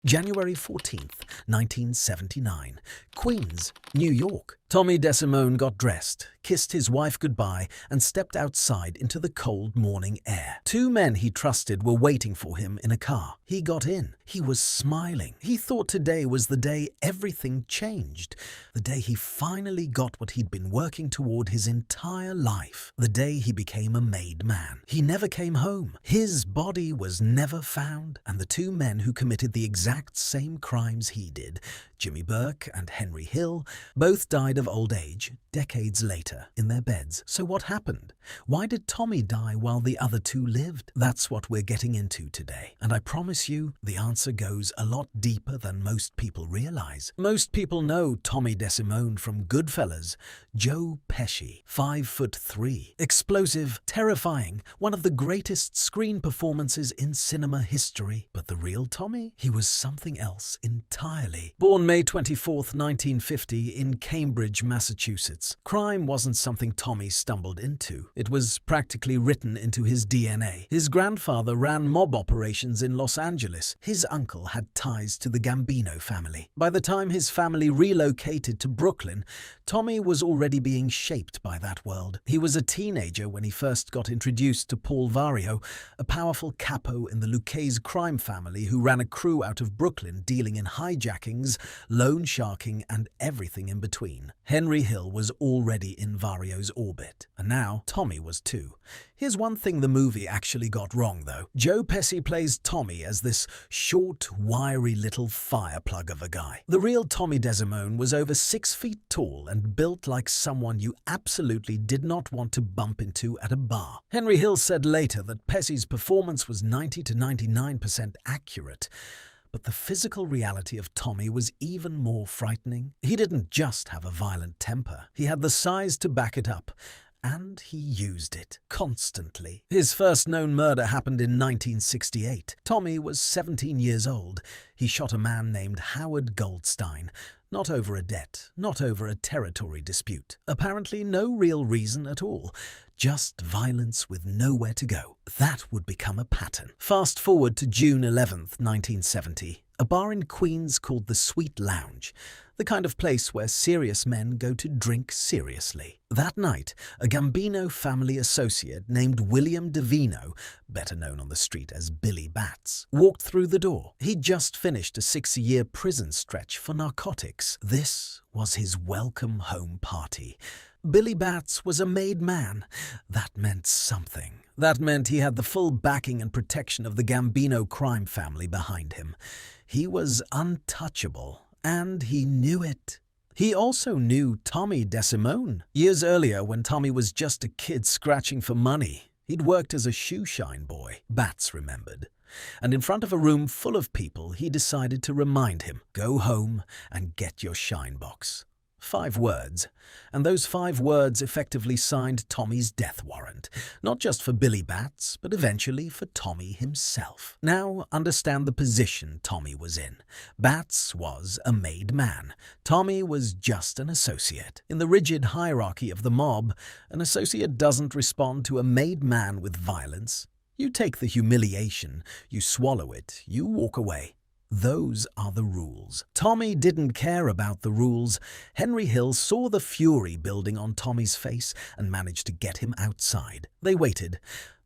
January 14th, 1979. Queens, New York. Tommy DeSimone got dressed, kissed his wife goodbye, and stepped outside into the cold morning air. Two men he trusted were waiting for him in a car. He got in. He was smiling. He thought today was the day everything changed. The day he finally got what he'd been working toward his entire life. The day he became a made man. He never came home. His body was never found, and the two men who committed the exact same crimes he did, Jimmy Burke and Henry Hill, both died of old age decades later in their beds. So what happened? Why did Tommy die while the other two lived? That's what we're getting into today. And I promise you, the answer goes a lot deeper than most people realize. Most people know Tommy DeSimone from Goodfellas. Joe Pesci, 5'3", explosive, terrifying, one of the greatest screen performances in cinema history. But the real Tommy? He was something else entirely. Born May 24th, 1950 in Cambridge, Massachusetts. Crime wasn't something Tommy stumbled into. It was practically written into his DNA. His grandfather ran mob operations in Los Angeles. His uncle had ties to the Gambino family. By the time his family relocated to Brooklyn, Tommy was already being shaped by that world. He was a teenager when he first got introduced to Paul Vario, a powerful capo in the Lucchese crime family who ran a crew out of Brooklyn dealing in hijackings, loan sharking, and everything in between. Henry Hill was already in Vario's orbit, and now Tommy was too. Here's one thing the movie actually got wrong, though. Joe Pesci plays Tommy as this short, wiry little fireplug of a guy. The real Tommy DeSimone was over 6 feet tall and built like someone you absolutely did not want to bump into at a bar. Henry Hill said later that Pesci's performance was 90 to 99% accurate. But the physical reality of Tommy was even more frightening. He didn't just have a violent temper. He had the size to back it up. And he used it constantly. His first known murder happened in 1968. Tommy was 17 years old. He shot a man named Howard Goldstein. Not over a debt, not over a territory dispute. Apparently no real reason at all. Just violence with nowhere to go. That would become a pattern. Fast forward to June 11th, 1970. A bar in Queens called the Sweet Lounge. The kind of place where serious men go to drink seriously. That night, a Gambino family associate named William DeVino, better known on the street as Billy Bats, walked through the door. He'd just finished a 6-year prison stretch for narcotics. This was his welcome home party. Billy Bats was a made man. That meant something. That meant he had the full backing and protection of the Gambino crime family behind him. He was untouchable, and he knew it. He also knew Tommy DeSimone. Years earlier, when Tommy was just a kid scratching for money, he'd worked as a shoeshine boy, Bats remembered. And in front of a room full of people, he decided to remind him, go home and get your shine box. 5 words, and those 5 words effectively signed Tommy's death warrant, not just for Billy Bats, but eventually for Tommy himself. Now understand the position Tommy was in. Bats was a made man. Tommy was just an associate. In the rigid hierarchy of the mob, an associate doesn't respond to a made man with violence. You take the humiliation, you swallow it, you walk away. Those are the rules. Tommy didn't care about the rules. Henry Hill saw the fury building on Tommy's face and managed to get him outside. They waited.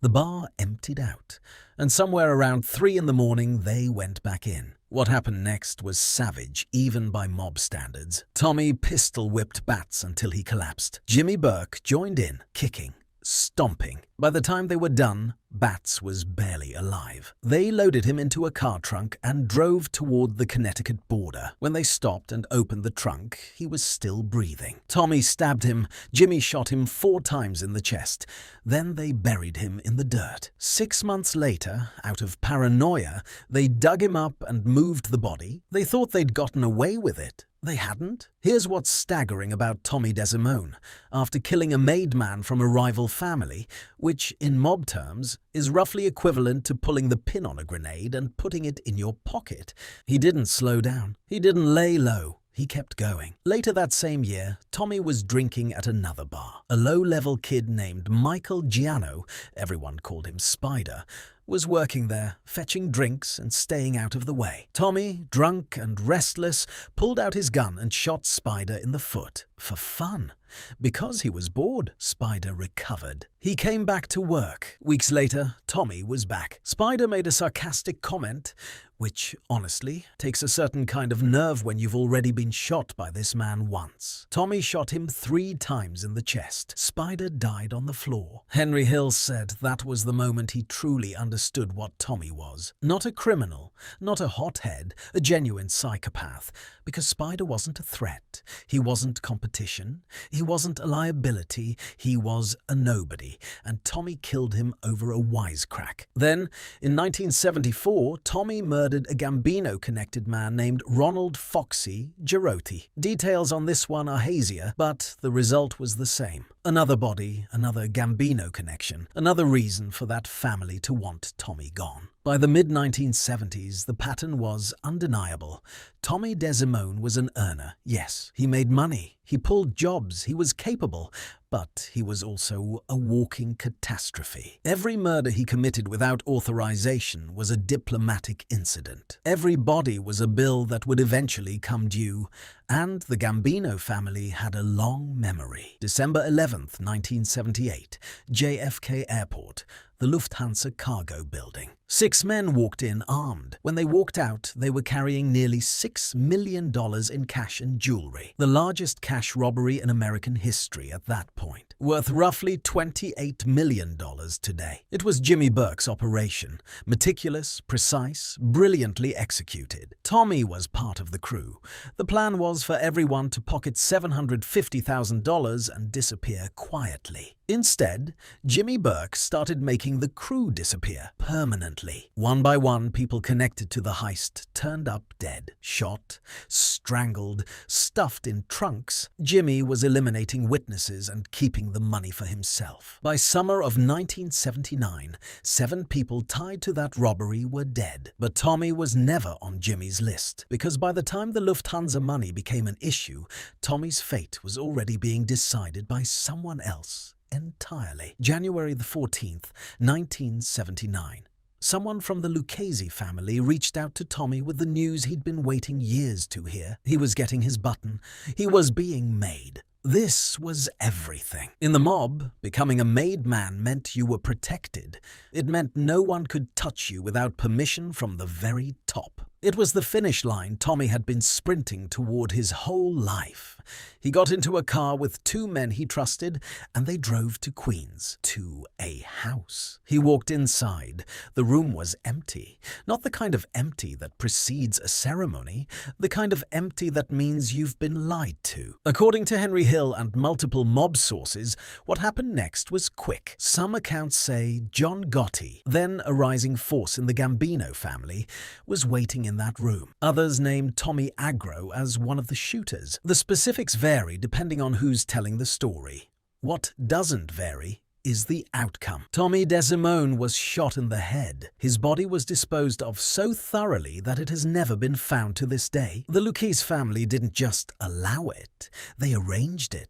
The bar emptied out, and somewhere around 3 in the morning they went back in. What happened next was savage, even by mob standards. Tommy pistol-whipped Bats until he collapsed. Jimmy Burke joined in, kicking, stomping. By the time they were done, Bats was barely alive. They loaded him into a car trunk and drove toward the Connecticut border. When they stopped and opened the trunk, he was still breathing. Tommy stabbed him. Jimmy shot him 4 times in the chest. Then they buried him in the dirt. 6 months later, out of paranoia, they dug him up and moved the body. They thought they'd gotten away with it. They hadn't. Here's what's staggering about Tommy DeSimone. After killing a made man from a rival family, which in mob terms is roughly equivalent to pulling the pin on a grenade and putting it in your pocket, he didn't slow down. He didn't lay low. He kept going. Later that same year, Tommy was drinking at another bar. A low-level kid named Michael Giano, everyone called him Spider, was working there, fetching drinks and staying out of the way. Tommy, drunk and restless, pulled out his gun and shot Spider in the foot for fun. Because he was bored, Spider recovered. He came back to work. Weeks later, Tommy was back. Spider made a sarcastic comment, which, honestly, takes a certain kind of nerve when you've already been shot by this man once. Tommy shot him 3 times in the chest. Spider died on the floor. Henry Hill said that was the moment he truly understood what Tommy was. Not a criminal, not a hothead, a genuine psychopath, because Spider wasn't a threat. He wasn't competition. He wasn't a liability. He was a nobody, and Tommy killed him over a wisecrack. Then, in 1974, Tommy murdered a Gambino-connected man named Ronald Foxy Girotti. Details on this one are hazier, but the result was the same. Another body, another Gambino connection, another reason for that family to want Tommy gone. By the mid-1970s, the pattern was undeniable. Tommy DeSimone was an earner. Yes, he made money, he pulled jobs, he was capable, but he was also a walking catastrophe. Every murder he committed without authorization was a diplomatic incident. Every body was a bill that would eventually come due, and the Gambino family had a long memory. December 11th, 1978, JFK Airport, the Lufthansa cargo building. 6 men walked in armed. When they walked out, they were carrying nearly $6 million in cash and jewelry, the largest cash robbery in American history at that point, worth roughly $28 million today. It was Jimmy Burke's operation, meticulous, precise, brilliantly executed. Tommy was part of the crew. The plan was for everyone to pocket $750,000 and disappear quietly. Instead, Jimmy Burke started making the crew disappear permanently. One by one, people connected to the heist turned up dead, shot, strangled, stuffed in trunks. Jimmy was eliminating witnesses and keeping the money for himself. By summer of 1979, 7 people tied to that robbery were dead. But Tommy was never on Jimmy's list, because by the time the Lufthansa money became an issue, Tommy's fate was already being decided by someone else entirely. January the 14th, 1979. Someone from the Lucchese family reached out to Tommy with the news he'd been waiting years to hear. He was getting his button. He was being made. This was everything. In the mob, becoming a made man meant you were protected. It meant no one could touch you without permission from the very top. It was the finish line Tommy had been sprinting toward his whole life. He got into a car with 2 men he trusted, and they drove to Queens, to a house. He walked inside. The room was empty. Not the kind of empty that precedes a ceremony, the kind of empty that means you've been lied to. According to Henry Hill and multiple mob sources, what happened next was quick. Some accounts say John Gotti, then a rising force in the Gambino family, was waiting in that room. Others named Tommy Agro as one of the shooters. The specifics vary depending on who's telling the story. What doesn't vary is the outcome. Tommy DeSimone was shot in the head. His body was disposed of so thoroughly that it has never been found to this day. The Lucchese family didn't just allow it, they arranged it.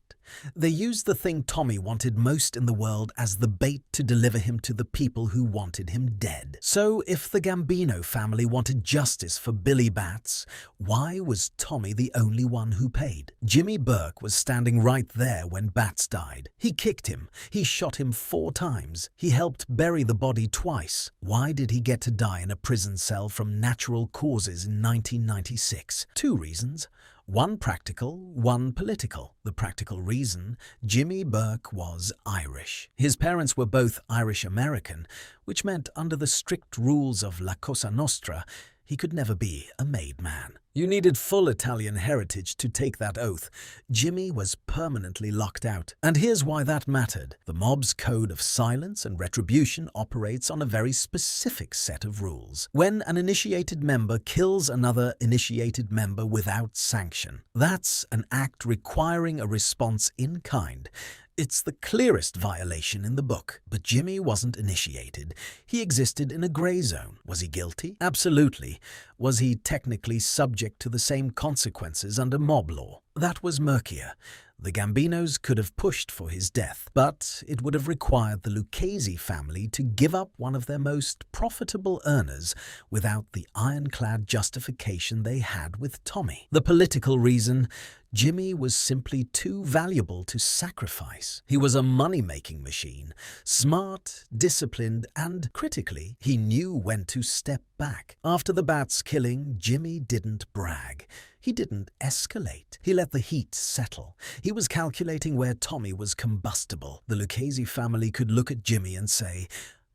They used the thing Tommy wanted most in the world as the bait to deliver him to the people who wanted him dead. So if the Gambino family wanted justice for Billy Batts, why was Tommy the only one who paid? Jimmy Burke was standing right there when Batts died. He kicked him. He shot him 4 times. He helped bury the body twice. Why did he get to die in a prison cell from natural causes in 1996? 2 reasons. One practical, one political. The practical reason, Jimmy Burke was Irish. His parents were both Irish-American, which meant under the strict rules of La Cosa Nostra, he could never be a made man. You needed full Italian heritage to take that oath. Jimmy was permanently locked out. And here's why that mattered. The mob's code of silence and retribution operates on a very specific set of rules. When an initiated member kills another initiated member without sanction, that's an act requiring a response in kind. It's the clearest violation in the book. But Jimmy wasn't initiated. He existed in a gray zone. Was he guilty? Absolutely. Was he technically subject to the same consequences under mob law? That was murkier. The Gambinos could have pushed for his death, but it would have required the Lucchese family to give up one of their most profitable earners without the ironclad justification they had with Tommy. The political reason: Jimmy was simply too valuable to sacrifice. He was a money-making machine, smart, disciplined, and, critically, he knew when to step back. After the Bats' killing, Jimmy didn't brag. He didn't escalate. He let the heat settle. He was calculating where Tommy was combustible. The Lucchese family could look at Jimmy and say,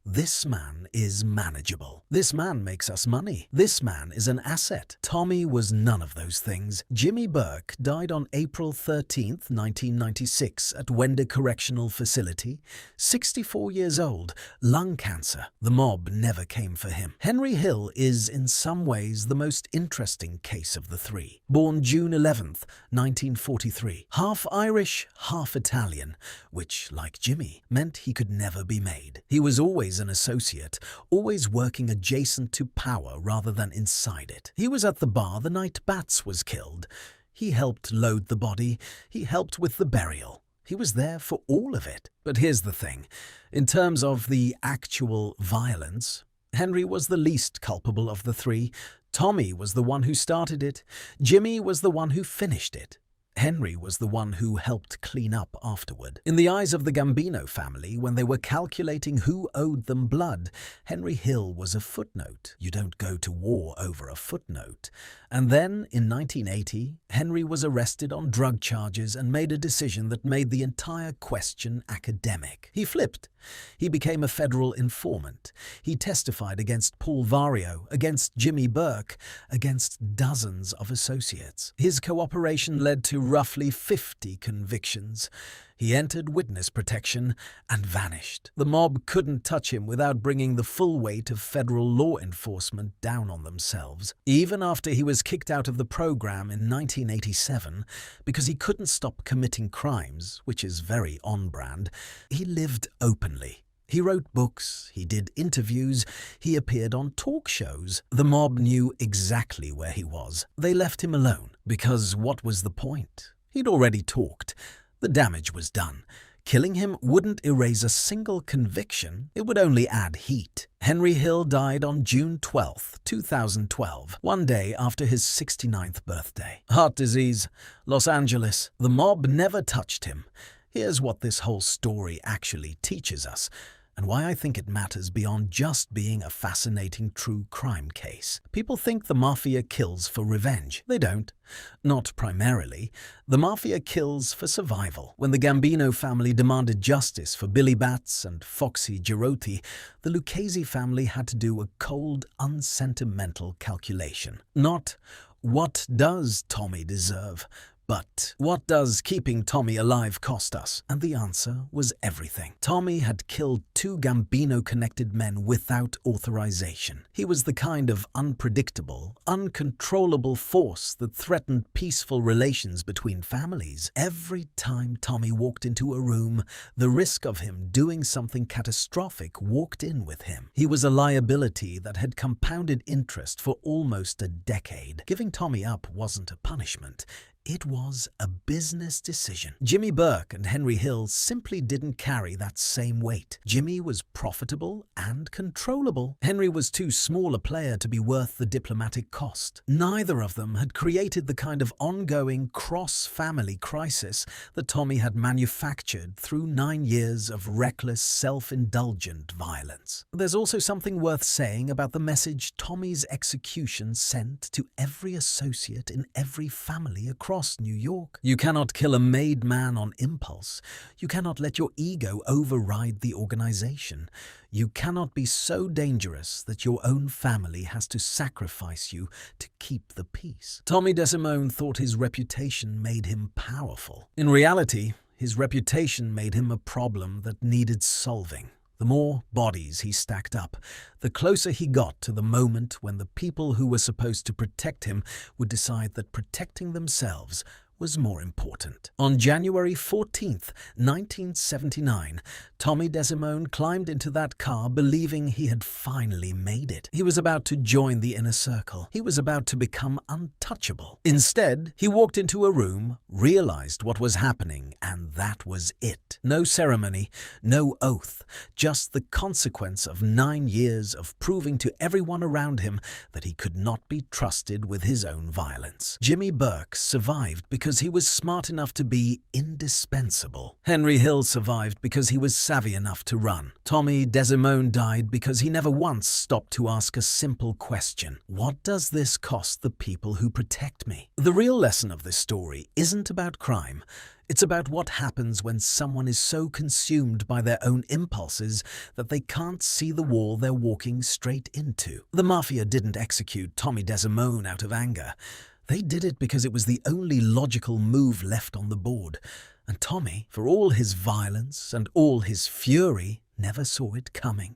"This man is manageable. This man makes us money. This man is an asset." Tommy was none of those things. Jimmy Burke died on April 13th, 1996 at Wender Correctional Facility, 64 years old, lung cancer. The mob never came for him. Henry Hill is in some ways the most interesting case of the three. Born June 11th, 1943, half Irish, half Italian, which, like Jimmy, meant he could never be made. He was always an associate, always working adjacent to power rather than inside it. He was at the bar the night Bats was killed. He helped load the body. He helped with the burial. He was there for all of it. But here's the thing. In terms of the actual violence, Henry was the least culpable of the three. Tommy was the one who started it. Jimmy was the one who finished it. Henry was the one who helped clean up afterward. In the eyes of the Gambino family, when they were calculating who owed them blood, Henry Hill was a footnote. You don't go to war over a footnote. And then, in 1980, Henry was arrested on drug charges and made a decision that made the entire question academic. He flipped. He became a federal informant. He testified against Paul Vario, against Jimmy Burke, against dozens of associates. His cooperation led to roughly 50 convictions. He entered witness protection and vanished. The mob couldn't touch him without bringing the full weight of federal law enforcement down on themselves. Even after he was kicked out of the program in 1987 because he couldn't stop committing crimes, which is very on-brand, he lived openly. He wrote books, he did interviews, he appeared on talk shows. The mob knew exactly where he was. They left him alone, because what was the point? He'd already talked. The damage was done. Killing him wouldn't erase a single conviction, it would only add heat. Henry Hill died on June 12, 2012, one day after his 69th birthday. Heart disease, Los Angeles. The mob never touched him. Here's what this whole story actually teaches us, and why I think it matters beyond just being a fascinating true crime case. People think the mafia kills for revenge. They don't. Not primarily. The mafia kills for survival. When the Gambino family demanded justice for Billy Bats and Foxy Girotti, the Lucchese family had to do a cold, unsentimental calculation. Not, what does Tommy deserve? But what does keeping Tommy alive cost us? And the answer was everything. Tommy had killed 2 Gambino-connected men without authorization. He was the kind of unpredictable, uncontrollable force that threatened peaceful relations between families. Every time Tommy walked into a room, the risk of him doing something catastrophic walked in with him. He was a liability that had compounded interest for almost a decade. Giving Tommy up wasn't a punishment. It was a business decision. Jimmy Burke and Henry Hill simply didn't carry that same weight. Jimmy was profitable and controllable. Henry was too small a player to be worth the diplomatic cost. Neither of them had created the kind of ongoing cross-family crisis that Tommy had manufactured through 9 years of reckless, self-indulgent violence. There's also something worth saying about the message Tommy's execution sent to every associate in every family across New York. You cannot kill a made man on impulse. You cannot let your ego override the organization. You cannot be so dangerous that your own family has to sacrifice you to keep the peace. Tommy DeSimone thought his reputation made him powerful. In reality, his reputation made him a problem that needed solving. The more bodies he stacked up, the closer he got to the moment when the people who were supposed to protect him would decide that protecting themselves was more important. On January 14th, 1979, Tommy DeSimone climbed into that car believing he had finally made it. He was about to join the inner circle. He was about to become untouchable. Instead, he walked into a room, realized what was happening, and that was it. No ceremony, no oath, just the consequence of 9 years of proving to everyone around him that he could not be trusted with his own violence. Jimmy Burke survived because he was smart enough to be indispensable. Henry Hill survived because he was savvy enough to run. Tommy DeSimone died because he never once stopped to ask a simple question: what does this cost the people who protect me? The real lesson of this story isn't about crime. It's about what happens when someone is so consumed by their own impulses that they can't see the wall they're walking straight into. The mafia didn't execute Tommy DeSimone out of anger. They did it because it was the only logical move left on the board. And Tommy, for all his violence and all his fury, never saw it coming.